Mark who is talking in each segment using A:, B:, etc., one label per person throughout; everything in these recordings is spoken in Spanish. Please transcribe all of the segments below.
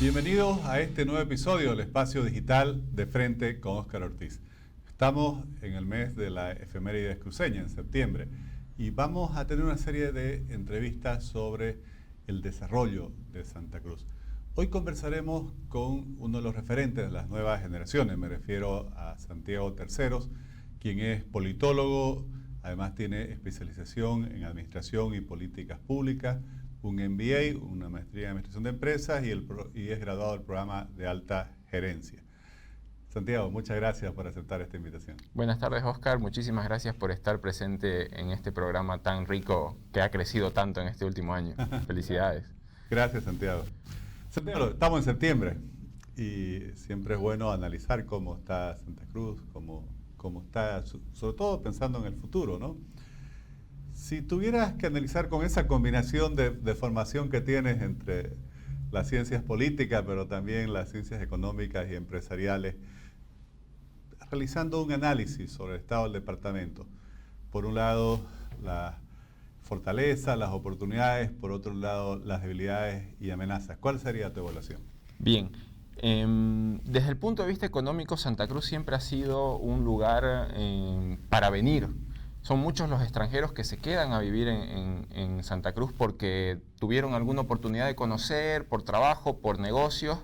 A: Bienvenidos a este nuevo episodio del Espacio Digital de Frente con Óscar Ortiz. Estamos en el mes de la efeméride cruceña, en septiembre, y vamos a tener una serie de entrevistas sobre el desarrollo de Santa Cruz. Hoy conversaremos con uno de los referentes de las nuevas generaciones, me refiero a Santiago Terceros, quien es politólogo, además tiene especialización en Administración y Políticas Públicas, un MBA, una maestría en Administración de Empresas y es graduado del programa de Alta Gerencia. Santiago, muchas gracias por aceptar esta invitación.
B: Buenas tardes, Óscar. Muchísimas gracias por estar presente en este programa tan rico que ha crecido tanto en este último año. Felicidades.
A: Gracias, Santiago. Santiago, estamos en septiembre y siempre es bueno analizar cómo está Santa Cruz, cómo está, sobre todo pensando en el futuro, ¿no? Si tuvieras que analizar con esa combinación de formación que tienes entre las ciencias políticas, pero también las ciencias económicas y empresariales, realizando un análisis sobre el estado del departamento, por un lado las fortalezas, las oportunidades, por otro lado las debilidades y amenazas, ¿cuál sería tu evaluación?
B: Bien, desde el punto de vista económico, Santa Cruz siempre ha sido un lugar para venir. Son muchos los extranjeros que se quedan a vivir en Santa Cruz porque tuvieron alguna oportunidad de conocer, por trabajo, por negocios,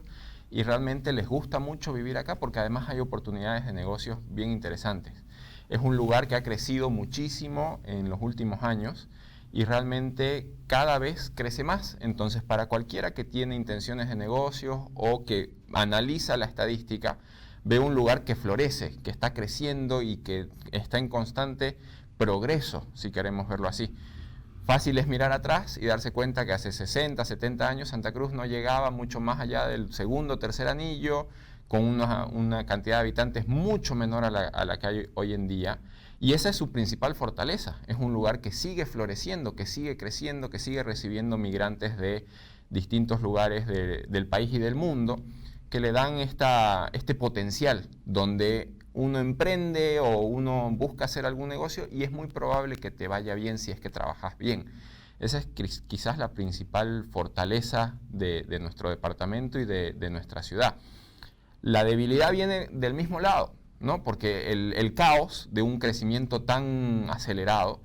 B: y realmente les gusta mucho vivir acá porque además hay oportunidades de negocios bien interesantes. Es un lugar que ha crecido muchísimo en los últimos años y realmente cada vez crece más. Entonces, para cualquiera que tiene intenciones de negocios o que analiza la estadística, ve un lugar que florece, que está creciendo y que está en constante progreso, si queremos verlo así. Fácil es mirar atrás y darse cuenta que hace 60, 70 años Santa Cruz no llegaba mucho más allá del segundo o tercer anillo, con una cantidad de habitantes mucho menor a la que hay hoy en día. Y esa es su principal fortaleza. Es un lugar que sigue floreciendo, que sigue creciendo, que sigue recibiendo migrantes de distintos lugares del país y del mundo, que le dan este potencial donde uno emprende o uno busca hacer algún negocio y es muy probable que te vaya bien si es que trabajas bien. Esa es quizás la principal fortaleza de nuestro departamento y de nuestra ciudad. La debilidad viene del mismo lado, ¿no? Porque el caos de un crecimiento tan acelerado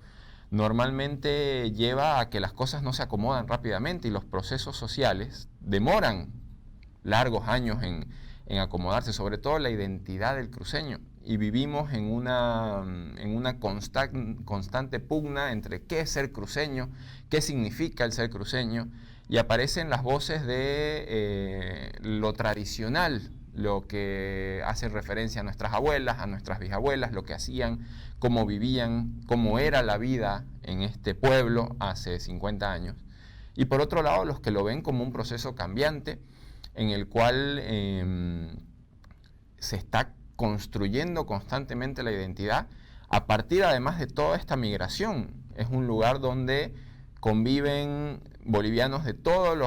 B: normalmente lleva a que las cosas no se acomodan rápidamente y los procesos sociales demoran largos años en acomodarse, sobre todo la identidad del cruceño. Y vivimos en una constante pugna entre qué es ser cruceño, qué significa el ser cruceño, y aparecen las voces de lo tradicional, lo que hace referencia a nuestras abuelas, a nuestras bisabuelas, lo que hacían, cómo vivían, cómo era la vida en este pueblo hace 50 años. Y por otro lado, los que lo ven como un proceso cambiante, en el cual se está construyendo constantemente la identidad a partir además de toda esta migración. Es un lugar donde conviven bolivianos de todas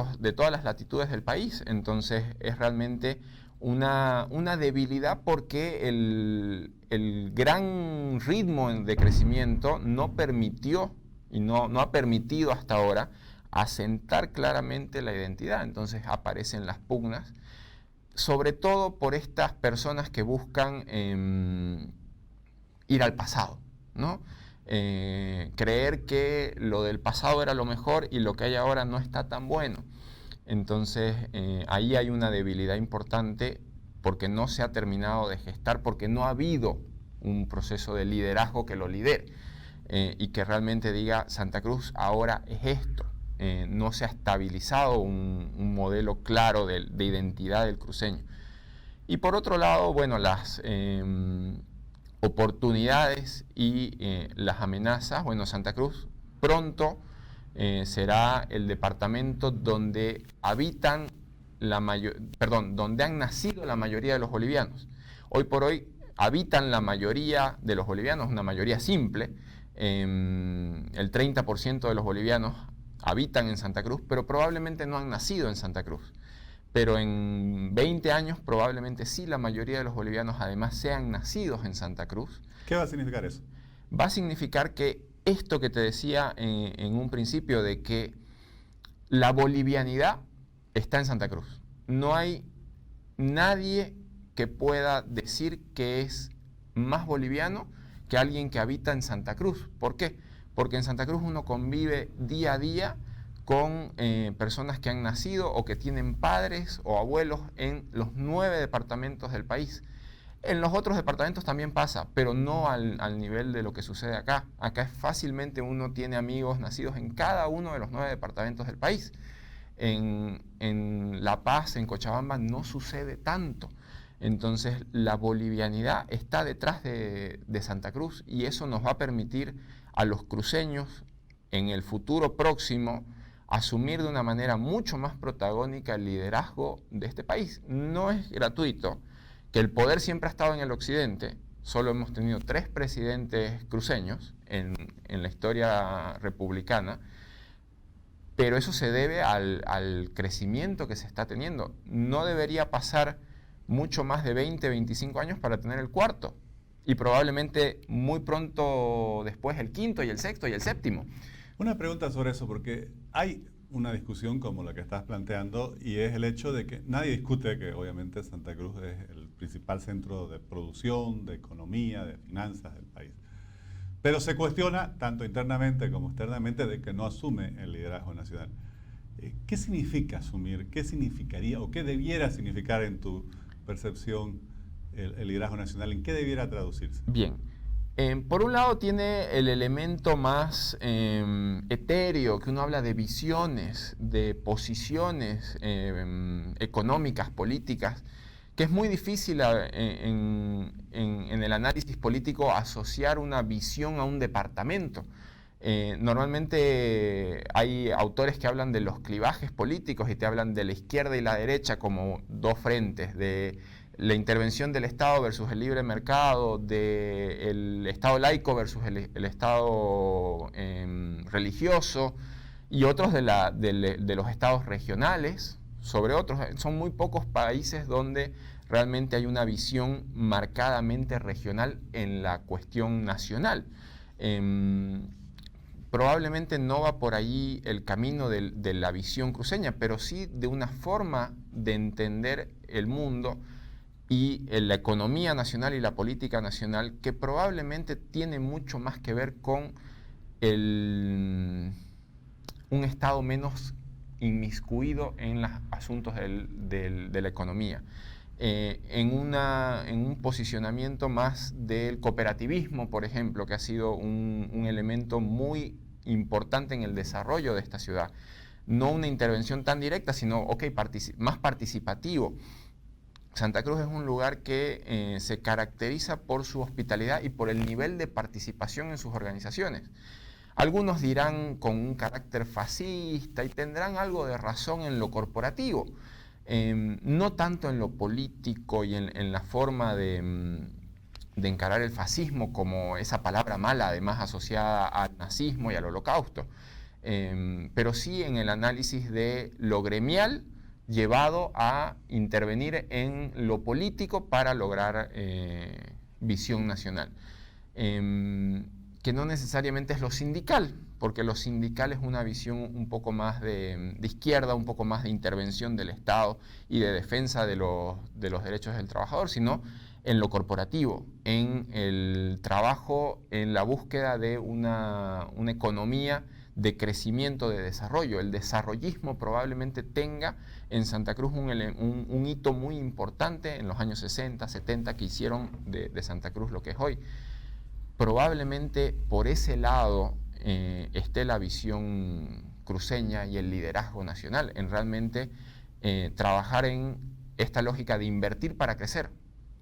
B: las latitudes del país, entonces es realmente una debilidad porque el gran ritmo de crecimiento no permitió y no ha permitido hasta ahora asentar claramente la identidad. Entonces aparecen las pugnas, sobre todo por estas personas que buscan ir al pasado, ¿no? Creer que lo del pasado era lo mejor y lo que hay ahora no está tan bueno. Entonces ahí hay una debilidad importante porque no se ha terminado de gestar, porque no ha habido un proceso de liderazgo que lo lidere y que realmente diga Santa Cruz ahora es esto. No se ha estabilizado un modelo claro de identidad del cruceño. Y por otro lado, bueno, las oportunidades y las amenazas. Bueno, Santa Cruz pronto será el departamento donde donde han nacido la mayoría de los bolivianos. Hoy por hoy habitan la mayoría de los bolivianos, una mayoría simple. El 30% de los bolivianos habitan en Santa Cruz, pero probablemente no han nacido en Santa Cruz. Pero en 20 años probablemente sí la mayoría de los bolivianos además sean nacidos en Santa Cruz.
A: ¿Qué va a significar eso?
B: Va a significar que esto que te decía en un principio de que la bolivianidad está en Santa Cruz. no hay nadie que pueda decir que es más boliviano que alguien que habita en Santa Cruz. ¿Por qué? Porque en Santa Cruz uno convive día a día con personas que han nacido o que tienen padres o abuelos en los 9 departamentos del país. En los otros departamentos también pasa, pero no al nivel de lo que sucede acá. Acá es fácilmente uno tiene amigos nacidos en cada uno de los 9 departamentos del país. En La Paz, en Cochabamba, no sucede tanto. Entonces, la bolivianidad está detrás de Santa Cruz y eso nos va a permitir a los cruceños en el futuro próximo asumir de una manera mucho más protagónica el liderazgo de este país. No es gratuito que el poder siempre ha estado en el occidente. Solo hemos tenido 3 presidentes cruceños en la historia republicana, pero eso se debe al crecimiento que se está teniendo. No debería pasar mucho más de 20, 25 años para tener el cuarto, y probablemente muy pronto después el quinto y el sexto y el séptimo.
A: Una pregunta sobre eso, porque hay una discusión como la que estás planteando, y es el hecho de que nadie discute que obviamente Santa Cruz es el principal centro de producción, de economía, de finanzas del país. Pero se cuestiona, tanto internamente como externamente, de que no asume el liderazgo nacional. ¿Qué significa asumir? ¿Qué significaría o qué debiera significar en tu percepción el liderazgo nacional? ¿En qué debiera traducirse?
B: Bien. Por un lado tiene el elemento más etéreo, que uno habla de visiones, de posiciones económicas, políticas, que es muy difícil en el análisis político asociar una visión a un departamento. Normalmente hay autores que hablan de los clivajes políticos y te hablan de la izquierda y la derecha como 2 frentes, de la intervención del Estado versus el libre mercado, del Estado laico versus el Estado religioso, y otros de los estados regionales sobre otros. Son muy pocos países donde realmente hay una visión marcadamente regional en la cuestión nacional. Probablemente no va por ahí el camino de la visión cruceña, pero sí de una forma de entender el mundo y la economía nacional y la política nacional, que probablemente tiene mucho más que ver con un Estado menos inmiscuido en los asuntos de la economía, en un posicionamiento más del cooperativismo, por ejemplo, que ha sido un elemento muy importante en el desarrollo de esta ciudad. No una intervención tan directa, sino más participativo. Santa Cruz es un lugar que se caracteriza por su hospitalidad y por el nivel de participación en sus organizaciones. Algunos dirán con un carácter fascista y tendrán algo de razón en lo corporativo, no tanto en lo político y en la forma de encarar el fascismo como esa palabra mala, además asociada al nazismo y al holocausto, pero sí en el análisis de lo gremial llevado a intervenir en lo político para lograr visión nacional. Que no necesariamente es lo sindical, porque lo sindical es una visión un poco más de izquierda, un poco más de intervención del Estado y de defensa de los derechos del trabajador, sino en lo corporativo, en el trabajo, en la búsqueda de una economía de crecimiento, de desarrollo. El desarrollismo probablemente tenga en Santa Cruz un hito muy importante en los años 60, 70, que hicieron de Santa Cruz lo que es hoy. Probablemente por ese lado esté la visión cruceña y el liderazgo nacional, en realmente trabajar en esta lógica de invertir para crecer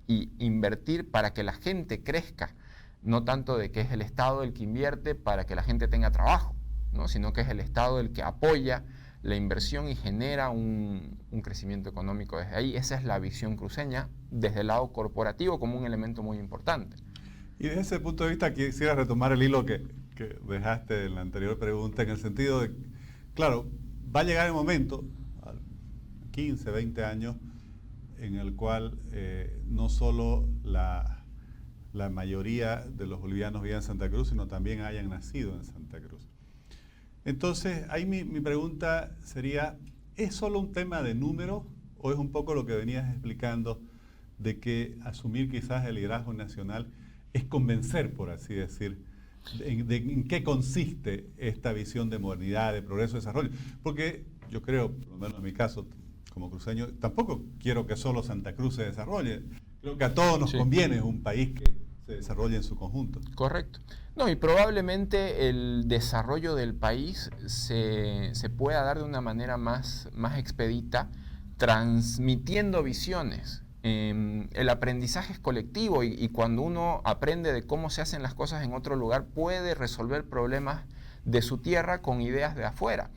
B: y invertir para que la gente crezca, no tanto de que es el Estado el que invierte para que la gente tenga trabajo, ¿no? Sino que es el Estado el que apoya la inversión y genera un crecimiento económico desde ahí. Esa es la visión cruceña desde el lado corporativo como un elemento muy importante.
A: Y desde ese punto de vista quisiera retomar el hilo que dejaste en la anterior pregunta, en el sentido de, claro, va a llegar el momento, 15, 20 años, en el cual no solo la mayoría de los bolivianos vivan en Santa Cruz, sino también hayan nacido en Santa Cruz. Entonces, ahí mi pregunta sería, ¿es solo un tema de número ¿O es un poco lo que venías explicando de que asumir quizás el liderazgo nacional es convencer, por así decir, en qué consiste esta visión de modernidad, de progreso, de desarrollo? Porque yo creo, por lo menos en mi caso, como cruceño, tampoco quiero que solo Santa Cruz se desarrolle. Creo que a todos nos conviene un país que se desarrolle en su conjunto.
B: Correcto. No, y probablemente el desarrollo del país se pueda dar de una manera más expedita, transmitiendo visiones. El aprendizaje es colectivo y cuando uno aprende de cómo se hacen las cosas en otro lugar, puede resolver problemas de su tierra con ideas de afuera.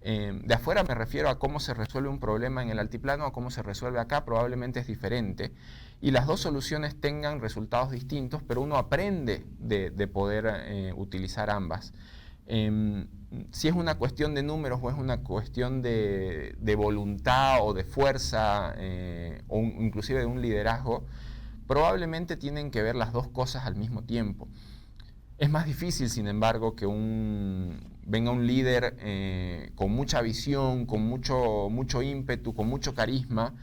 B: De afuera me refiero a cómo se resuelve un problema en el altiplano, a cómo se resuelve acá, probablemente es diferente. Y las dos soluciones tengan resultados distintos, pero uno aprende de poder utilizar ambas. Si es una cuestión de números o es una cuestión de voluntad o de fuerza o inclusive de un liderazgo, probablemente tienen que ver las dos cosas al mismo tiempo. Es más difícil, sin embargo, que venga un líder con mucha visión, con mucho ímpetu, con mucho carisma,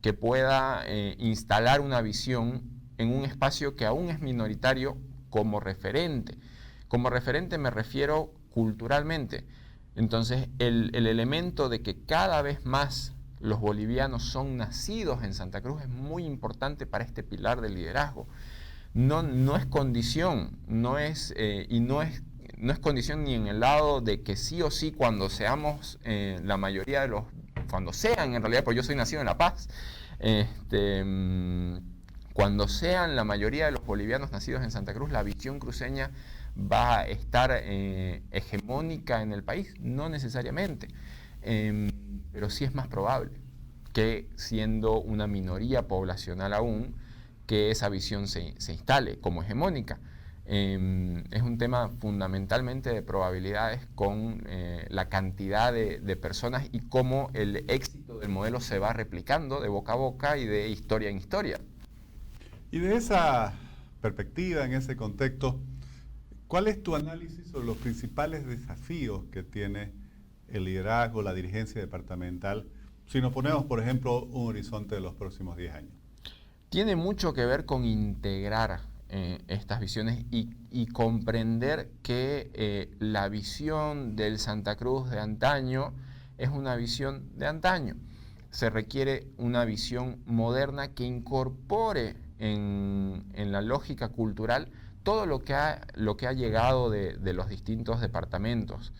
B: que pueda instalar una visión en un espacio que aún es minoritario como referente. Como referente me refiero culturalmente. Entonces, el elemento de que cada vez más los bolivianos son nacidos en Santa Cruz es muy importante para este pilar del liderazgo. No es condición, no es condición ni en el lado de que sí o sí cuando seamos la mayoría de los, cuando sean en realidad, porque yo soy nacido en La Paz, cuando sean la mayoría de los bolivianos nacidos en Santa Cruz, la visión cruceña va a estar hegemónica en el país, no necesariamente, pero sí es más probable que siendo una minoría poblacional aún, que esa visión se instale como hegemónica. Es un tema fundamentalmente de probabilidades con la cantidad de personas y cómo el éxito del modelo se va replicando de boca a boca y de historia en historia.
A: Y de esa perspectiva, en ese contexto, ¿cuál es tu análisis sobre los principales desafíos que tiene el liderazgo, la dirigencia departamental, si nos ponemos, por ejemplo, un horizonte de los próximos 10 años?
B: Tiene mucho que ver con integrar estas visiones y comprender que la visión del Santa Cruz de antaño es una visión de antaño. Se requiere una visión moderna que incorpore en la lógica cultural todo lo que ha llegado de los distintos departamentos.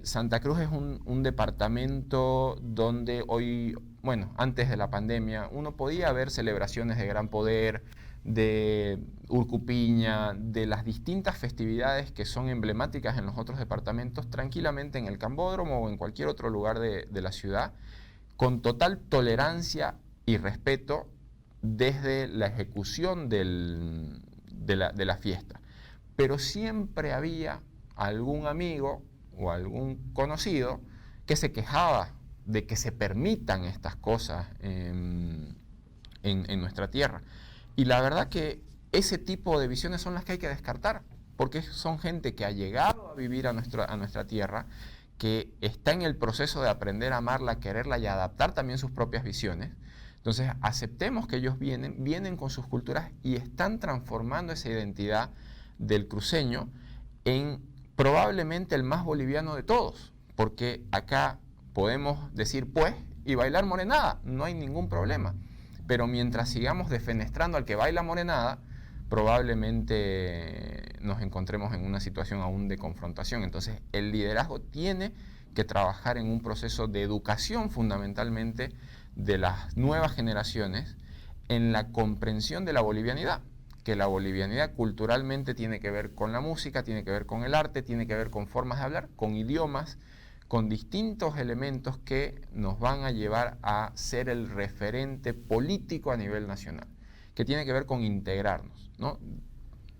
B: Santa Cruz es un departamento donde hoy, bueno, antes de la pandemia, uno podía ver celebraciones de Gran Poder, de Urcupiña, de las distintas festividades que son emblemáticas en los otros departamentos, tranquilamente en el Cambódromo o en cualquier otro lugar de la ciudad, con total tolerancia y respeto desde la ejecución de la fiesta. Pero siempre había algún amigo o algún conocido que se quejaba de que se permitan estas cosas en nuestra tierra. Y la verdad que ese tipo de visiones son las que hay que descartar, porque son gente que ha llegado a vivir a nuestra tierra, que está en el proceso de aprender a amarla, a quererla y a adaptar también sus propias visiones. Entonces, aceptemos que ellos vienen con sus culturas y están transformando esa identidad del cruceño en probablemente el más boliviano de todos, porque acá podemos decir pues y bailar morenada, no hay ningún problema. Pero mientras sigamos defenestrando al que baila morenada, probablemente nos encontremos en una situación aún de confrontación. Entonces, el liderazgo tiene que trabajar en un proceso de educación fundamentalmente de las nuevas generaciones en la comprensión de la bolivianidad, que la bolivianidad culturalmente tiene que ver con la música, tiene que ver con el arte, tiene que ver con formas de hablar, con idiomas, con distintos elementos que nos van a llevar a ser el referente político a nivel nacional, que tiene que ver con integrarnos, ¿no?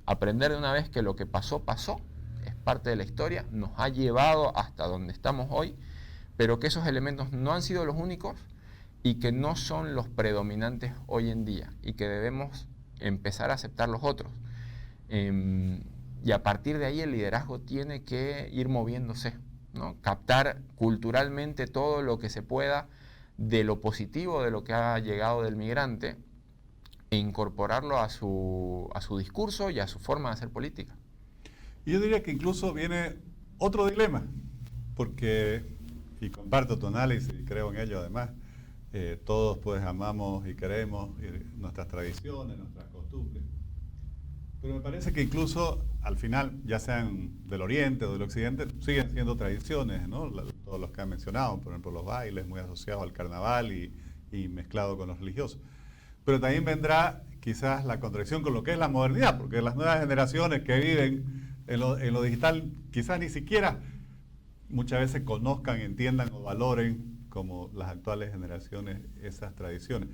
B: Aprender de una vez que lo que pasó, pasó, es parte de la historia, nos ha llevado hasta donde estamos hoy, pero que esos elementos no han sido los únicos y que no son los predominantes hoy en día y que debemos empezar a aceptar los otros. Y a partir de ahí el liderazgo tiene que ir moviéndose, ¿no? Captar culturalmente todo lo que se pueda de lo positivo de lo que ha llegado del migrante e incorporarlo a su discurso y a su forma de hacer política.
A: Y yo diría que incluso viene otro dilema, porque, y comparto tu análisis y creo en ello además, todos pues amamos y queremos nuestras tradiciones, nuestras costumbres, pero me parece que incluso al final, ya sean del oriente o del occidente, siguen siendo tradiciones, ¿no? Todos los que han mencionado, por ejemplo los bailes muy asociados al carnaval y mezclado con los religiosos. Pero también vendrá quizás la contradicción con lo que es la modernidad, porque las nuevas generaciones que viven en lo digital quizás ni siquiera muchas veces conozcan, entiendan o valoren como las actuales generaciones esas tradiciones.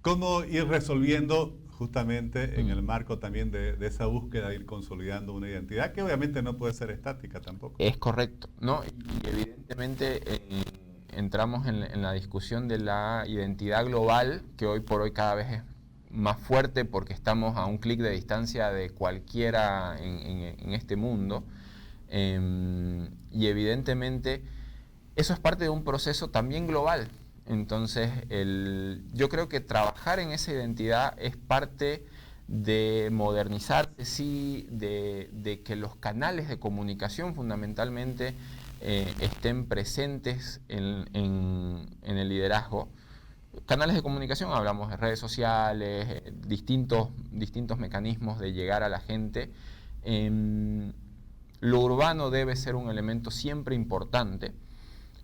A: ¿Cómo ir resolviendo justamente en el marco también de esa búsqueda, ir consolidando una identidad que obviamente no puede ser estática tampoco?
B: Es correcto, ¿no? Y evidentemente entramos en la discusión de la identidad global, que hoy por hoy cada vez es más fuerte porque estamos a un clic de distancia de cualquiera en este mundo. Y evidentemente eso es parte de un proceso también global. Entonces, yo creo que trabajar en esa identidad es parte de modernizarse, sí, de que los canales de comunicación fundamentalmente estén presentes en el liderazgo. Canales de comunicación, hablamos de redes sociales, distintos mecanismos de llegar a la gente. Lo urbano debe ser un elemento siempre importante,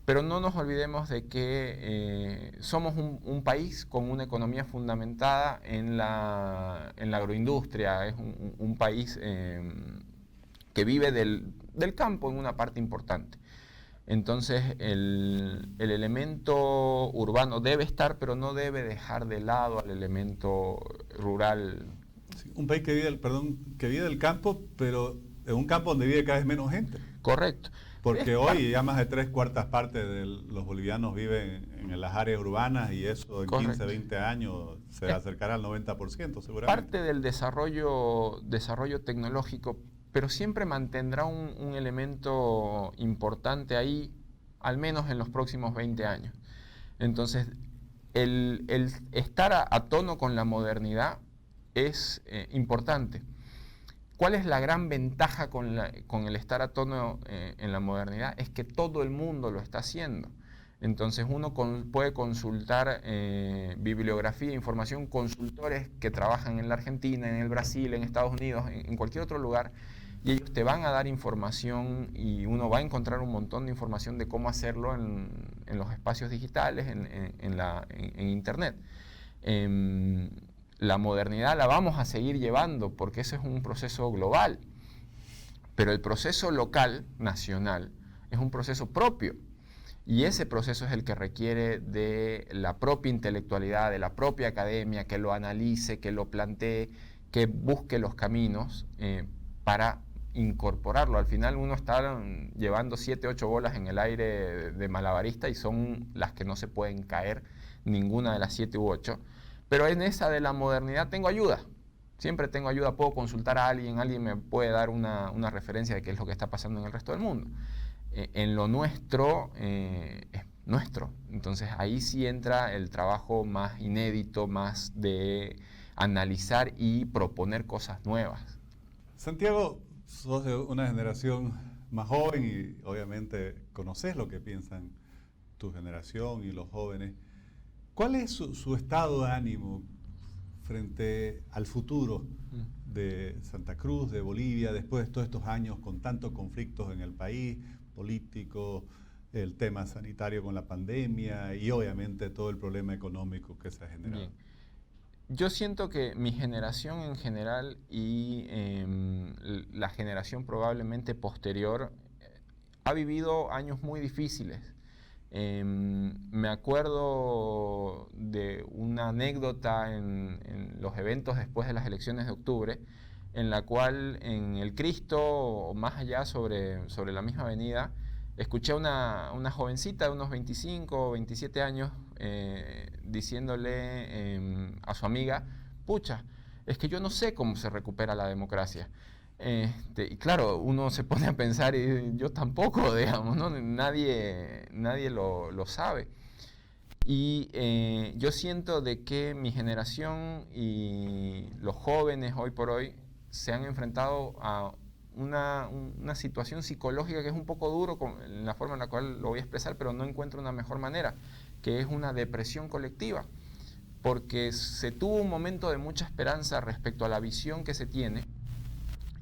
B: pero no nos olvidemos de que somos un país con una economía fundamentada en la agroindustria, es un país que vive del campo en una parte importante. Entonces el elemento urbano debe estar, pero no debe dejar de lado al elemento rural.
A: Sí, un país que vive del campo, pero en un campo donde vive cada vez menos gente.
B: Correcto.
A: Porque hoy ya más de 3/4 partes de los bolivianos viven en las áreas urbanas y eso en
B: Correcto.
A: 15, 20 años se acercará al 90% seguramente.
B: Parte del desarrollo tecnológico, pero siempre mantendrá un elemento importante ahí, al menos en los próximos 20 años. Entonces, el estar a tono con la modernidad es importante. ¿Cuál es la gran ventaja con el estar a tono en la modernidad? Es que todo el mundo lo está haciendo. Entonces uno puede consultar bibliografía, información, consultores que trabajan en la Argentina, en el Brasil, en Estados Unidos, en cualquier otro lugar, y ellos te van a dar información y uno va a encontrar un montón de información de cómo hacerlo en los espacios digitales, en Internet. La modernidad la vamos a seguir llevando porque ese es un proceso global, pero el proceso local, nacional, es un proceso propio. Y ese proceso es el que requiere de la propia intelectualidad, de la propia academia, que lo analice, que lo plantee, que busque los caminos para incorporarlo. Al final uno está llevando 7, 8 bolas en el aire de malabarista y son las que no se pueden caer, ninguna de las 7 u 8. Pero en esa de la modernidad tengo ayuda. Siempre tengo ayuda, puedo consultar a alguien me puede dar una referencia de qué es lo que está pasando en el resto del mundo. En lo nuestro es nuestro. Entonces ahí sí entra el trabajo más inédito, más de analizar y proponer cosas nuevas.
A: Santiago, sos de una generación más joven y obviamente conoces lo que piensan tu generación y los jóvenes. ¿Cuál es su estado de ánimo frente al futuro de Santa Cruz, de Bolivia, después de todos estos años con tantos conflictos en el país, políticos, el tema sanitario con la pandemia y obviamente todo el problema económico que se ha generado?
B: Bien. Yo siento que mi generación en general y la generación probablemente posterior ha vivido años muy difíciles. Me acuerdo de una anécdota en los eventos después de las elecciones de octubre, en la cual en el Cristo, o más allá sobre la misma avenida, escuché a una jovencita de unos 25 o 27 años diciéndole a su amiga, pucha, es que yo no sé cómo se recupera la democracia. Y claro, uno se pone a pensar y yo tampoco, digamos, ¿no? Nadie lo sabe. Y yo siento de que mi generación y los jóvenes hoy por hoy se han enfrentado a una situación psicológica que es un poco duro en la forma en la cual lo voy a expresar, pero no encuentro una mejor manera, que es una depresión colectiva, porque se tuvo un momento de mucha esperanza respecto a la visión que se tiene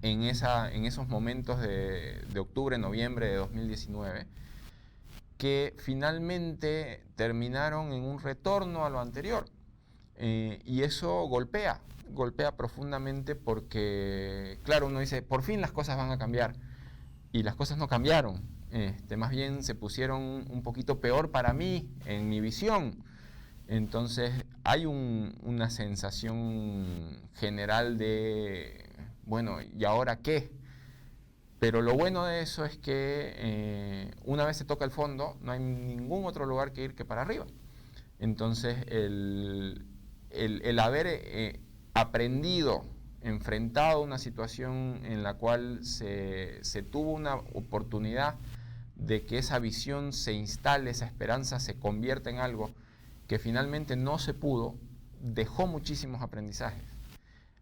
B: en esos momentos de octubre, noviembre de 2019, que finalmente terminaron en un retorno a lo anterior. Y eso golpea profundamente porque, claro, uno dice, por fin las cosas van a cambiar, y las cosas no cambiaron. Más bien se pusieron un poquito peor para mí, en mi visión. Entonces hay una sensación general de, bueno, ¿y ahora qué? Pero lo bueno de eso es que una vez se toca el fondo, no hay ningún otro lugar que ir que para arriba. Entonces el haber aprendido, enfrentado una situación en la cual se tuvo una oportunidad de que esa visión se instale, esa esperanza se convierta en algo que finalmente no se pudo, dejó muchísimos aprendizajes.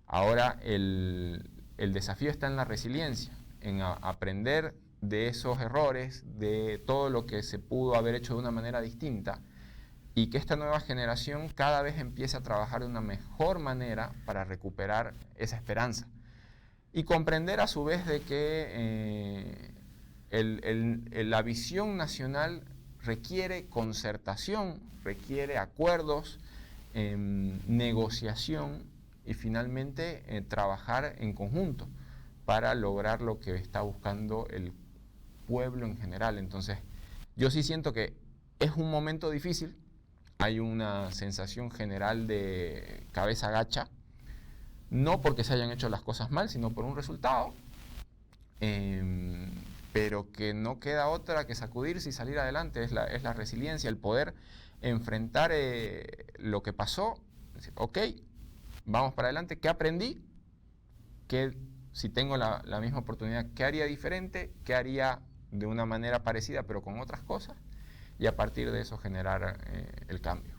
B: Ahora el desafío está en la resiliencia, en aprender de esos errores, de todo lo que se pudo haber hecho de una manera distinta, y que esta nueva generación cada vez empiece a trabajar de una mejor manera para recuperar esa esperanza. Y comprender a su vez de que la visión nacional requiere concertación, requiere acuerdos, negociación y finalmente trabajar en conjunto para lograr lo que está buscando el pueblo en general. Entonces, yo sí siento que es un momento difícil, hay una sensación general de cabeza gacha, no porque se hayan hecho las cosas mal, sino por un resultado, pero que no queda otra que sacudirse y salir adelante. Es la resiliencia, el poder enfrentar lo que pasó, decir, ok, vamos para adelante, ¿qué aprendí? ¿Qué, si tengo la misma oportunidad, qué haría diferente? ¿Qué haría de una manera parecida pero con otras cosas? Y a partir de eso generar el cambio.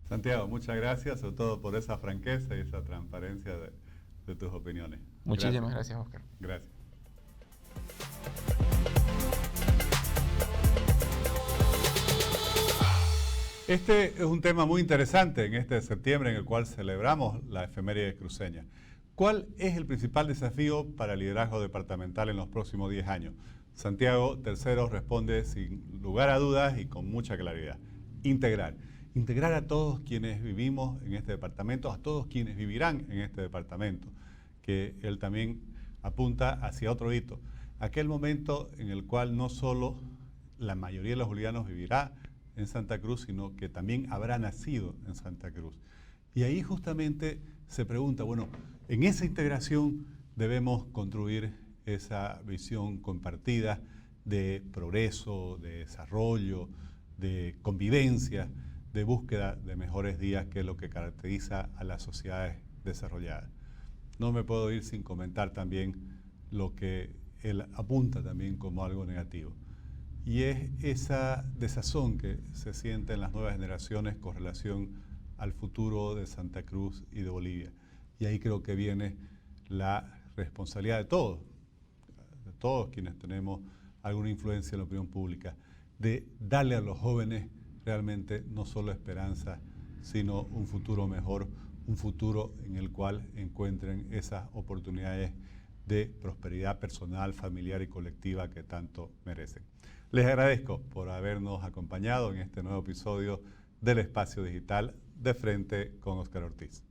A: Santiago, muchas gracias, sobre todo por esa franqueza y esa transparencia de tus opiniones.
B: Muchísimas gracias, Oscar.
A: Gracias. Este es un tema muy interesante en este septiembre en el cual celebramos la efeméride cruceña. ¿Cuál es el principal desafío para el liderazgo departamental en los próximos 10 años? Santiago III responde sin lugar a dudas y con mucha claridad. Integrar. Integrar a todos quienes vivimos en este departamento, a todos quienes vivirán en este departamento, que él también apunta hacia otro hito. Aquel momento en el cual no solo la mayoría de los bolivianos vivirá en Santa Cruz, sino que también habrá nacido en Santa Cruz. Y ahí justamente se pregunta, bueno, en esa integración debemos construir esa visión compartida de progreso, de desarrollo, de convivencia, de búsqueda de mejores días, que es lo que caracteriza a las sociedades desarrolladas. No me puedo ir sin comentar también lo que él apunta también como algo negativo. Y es esa desazón que se siente en las nuevas generaciones con relación al futuro de Santa Cruz y de Bolivia. Y ahí creo que viene la responsabilidad de todos quienes tenemos alguna influencia en la opinión pública, de darle a los jóvenes realmente no solo esperanza, sino un futuro mejor, un futuro en el cual encuentren esas oportunidades de prosperidad personal, familiar y colectiva que tanto merecen. Les agradezco por habernos acompañado en este nuevo episodio del Espacio Digital de Frente con Oscar Ortiz.